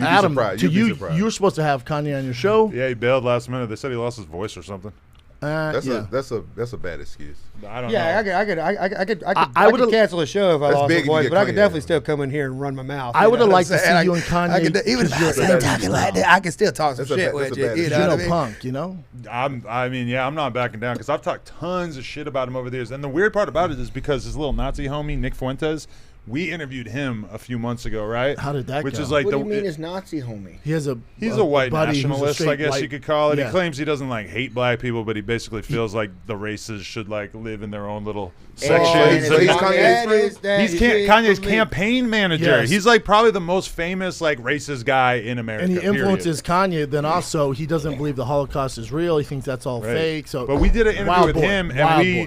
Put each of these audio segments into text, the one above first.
Adam, you were supposed to have Kanye on your show. Yeah, he bailed last minute. They said he lost his voice or something. That's a bad excuse. I don't know. I could cancel a show if I lost my voice, but I could definitely still come in here and run my mouth. I would have liked to see you and Kanye. Even if I talking like that, I can still talk some shit with you. You know, punk. You know. I'm not backing down because I've talked tons of shit about him over the years. And the weird part about it is because his little Nazi homie Nick Fuentes. We interviewed him a few months ago, right? How did that go? Which is like what do you mean his Nazi homie? He's a white nationalist, I guess you could call it. Yeah. He claims he doesn't like hate black people, but he basically feels like the races should like live in their own little sections. So he's Kanye's campaign manager. Yes. He's like probably the most famous like racist guy in America. And he influences Kanye. Then also he doesn't believe the Holocaust is real. He thinks that's all fake. So, but we did an interview with him, and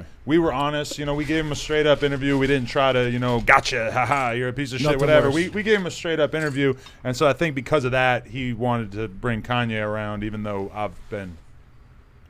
boy. we were honest. You know, we gave him a straight up interview. We didn't try to, gotcha, haha, you're a piece of shit, whatever. We gave him a straight up interview, and so I think because of that, he wanted to bring Kanye around, even though I've been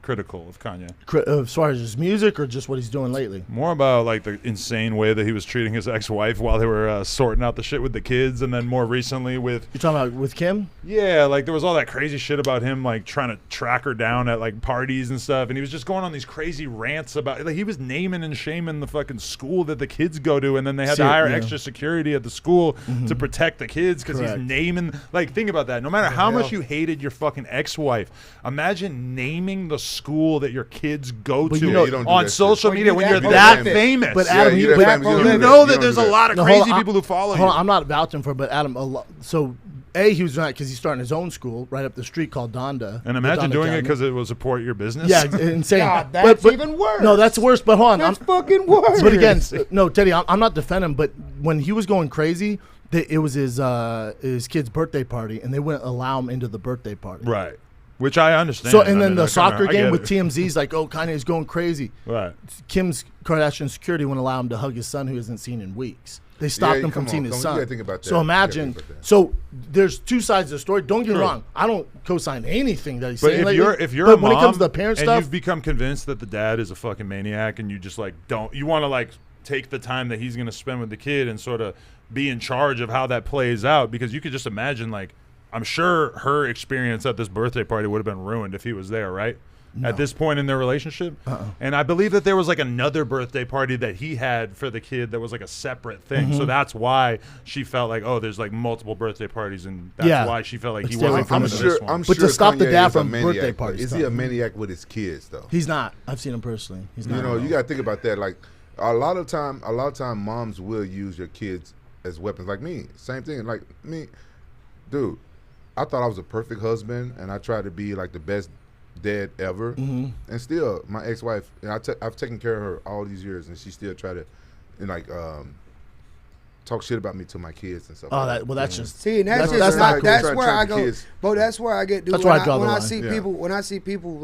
critical of Kanye. As far as his music or just what he's doing lately? More about like the insane way that he was treating his ex-wife while they were sorting out the shit with the kids, and then more recently with... You're talking about with Kim? Yeah, like there was all that crazy shit about him like trying to track her down at like parties and stuff, and he was just going on these crazy rants about... Like he was naming and shaming the fucking school that the kids go to, and then they had to hire extra security at the school to protect the kids because he's naming... Like think about that. No matter how much you hated your fucking ex-wife, imagine naming the school that your kids go to on social media when you're that famous. But Adam, you know that there's a lot of crazy people who follow you. I'm not vouching for it, but Adam, so he was right because he's starting his own school right up the street called Donda. And imagine doing it because it will support your business. Yeah, insane. God, that's even worse. No, that's worse. But hold on, that's fucking worse. But again, no, Teddy, I'm not defending him. But when he was going crazy, it was his kid's birthday party, and they wouldn't allow him into the birthday party. Right. Which I understand. So and then the soccer game with TMZ's like, oh, Kanye's going crazy. Right. Kim's Kardashian security wouldn't allow him to hug his son who hasn't seen in weeks. They stopped him from seeing his son. You gotta think about that. So imagine. So there's two sides of the story. Don't get me wrong. I don't co-sign anything that he's saying. But if you're a mom, when it comes to the parent and stuff, you've become convinced that the dad is a fucking maniac, and you just like you want to like take the time that he's going to spend with the kid and sort of be in charge of how that plays out, because you could just imagine like. I'm sure her experience at this birthday party would have been ruined if he was there, right? No. At this point in their relationship. And I believe that there was like another birthday party that he had for the kid that was like a separate thing. So that's why she felt like, oh, there's like multiple birthday parties, and that's why she felt like he wasn't coming to this one. But to stop the dad from birthday parties. Is he a maniac with his kids though? He's not. I've seen him personally. He's not. You know, you got to think about that. Like a lot of time moms will use your kids as weapons. Like me, same thing. Like me, dude. I thought I was a perfect husband, and I tried to be like the best dad ever. And still, my ex-wife, and I've taken care of her all these years, and she still tried to, talk shit about me to my kids and stuff. That's just see, and that's where I go. But that's where I get. Dude, when I see people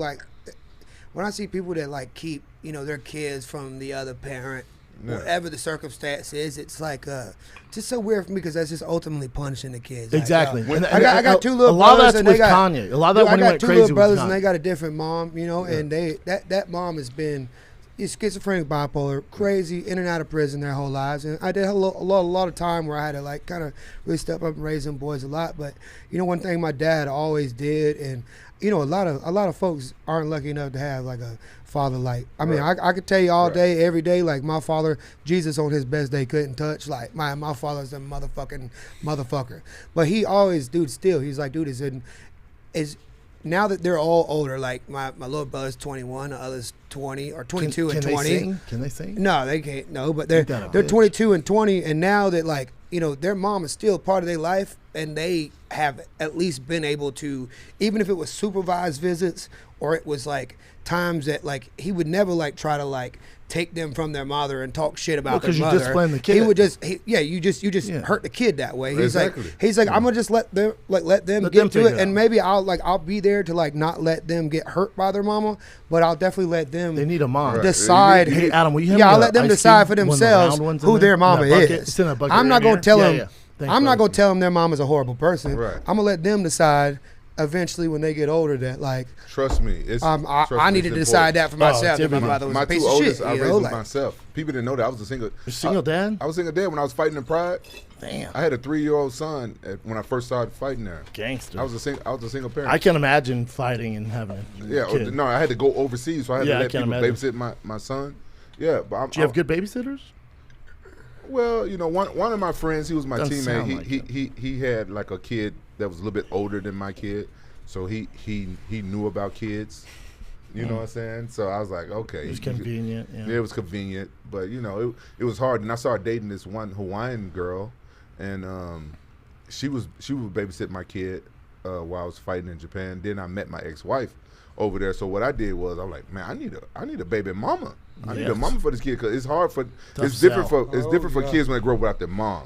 that like keep their kids from the other parent. Whatever the circumstance is, it's like just so weird for me because that's just ultimately punishing the kids. Exactly. Like, I got two little brothers. A lot of that's with Kanye. A lot of that when he went crazy. I got two little brothers and they got a different mom, and that mom has been schizophrenic, bipolar, crazy, in and out of prison their whole lives. And I did a lot of time where I had to like kind of really step up and raise them boys a lot. But one thing my dad always did, and a lot of folks aren't lucky enough to have like a father like. I mean, I could tell you all day, every day, like my father, Jesus on his best day couldn't touch. Like my father's a motherfucker. But he always, he's like, dude, is now that they're all older, like my little brother's 21, the other's 20 or 22 and 20. Can they sing? No, they can't. No, but they're 22 and 20, and now that like their mom is still part of their life, and they have at least been able to, even if it was supervised visits or it was like times that like he would never like try to like take them from their mother and talk shit about their mother. Because you discipline the kid. He would just hurt the kid that way. He's like I'm gonna just let them get to it, and maybe I'll be there to like not let them get hurt by their mama, but I'll definitely let them. They need a mom. Decide. Hey Adam, will you I'll let them decide for themselves who their mama is. I'm not gonna tell them. I'm not gonna tell them their mama's a horrible person. Right. I'm gonna let them decide eventually when they get older that like trust me, I need to decide that for myself. Oh, that my father was my a piece two of oldest, shit. I You raised know, them like, myself. People didn't know that I was a single. You're single dad? I was single dad when I was fighting in Pride. Damn. I had a 3-year-old son when I first started fighting there. Gangster. I was a single parent. I can't imagine fighting and having a kid. No, I had to go overseas, so I had to let people babysit my son. Yeah, but do you have good babysitters? Well, you know, one of my friends, he was my teammate. Like he had like a kid that was a little bit older than my kid, so he knew about kids. You know what I'm saying? So I was like, okay. It was convenient. Yeah, it was convenient, but you know, it was hard. And I started dating this one Hawaiian girl, and she was babysitting my kid while I was fighting in Japan. Then I met my ex-wife over there. So what I did was I was like, man, I need a baby mama. I need a mama for this kid because it's hard for it's different for kids when they grow up without their mom.